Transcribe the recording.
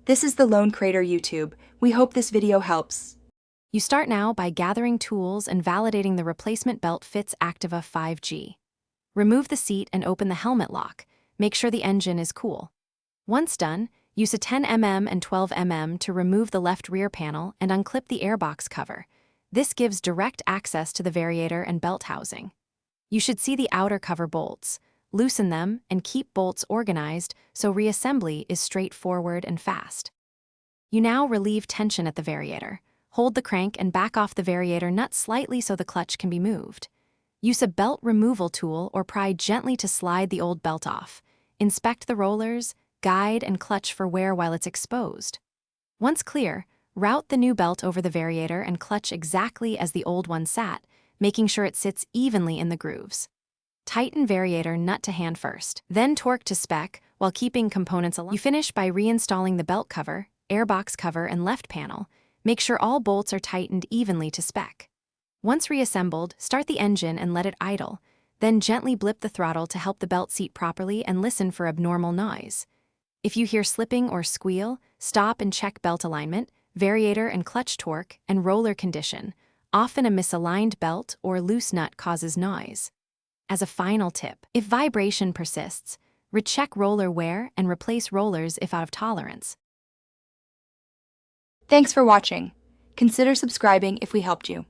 This is the Lone Crater YouTube. We hope this video helps. You start now by gathering tools and validating the replacement belt fits Activa 5G. Remove the seat and open the helmet lock. Make sure the engine is cool. Once done, use a 10mm and 12mm to remove the left rear panel and unclip the airbox cover. This gives direct access to the variator and belt housing. You should see the outer cover bolts. Loosen them and keep bolts organized so reassembly is straightforward and fast. You now relieve tension at the variator. Hold the crank and back off the variator nut slightly so the clutch can be moved. Use a belt removal tool or pry gently to slide the old belt off. Inspect the rollers, guide and clutch for wear while it's exposed. Once clear, route the new belt over the variator and clutch exactly as the old one sat, making sure it sits evenly in the grooves. Tighten variator nut to hand first, then torque to spec while keeping components aligned. You finish by reinstalling the belt cover, airbox cover, and left panel. Make sure all bolts are tightened evenly to spec. Once reassembled, start the engine and let it idle. Then gently blip the throttle to help the belt seat properly and listen for abnormal noise. If you hear slipping or squeal, stop and check belt alignment, variator and clutch torque, and roller condition. Often a misaligned belt or loose nut causes noise. As a final tip, if vibration persists, recheck roller wear and replace rollers if out of tolerance. Thanks for watching. Consider subscribing if we helped you.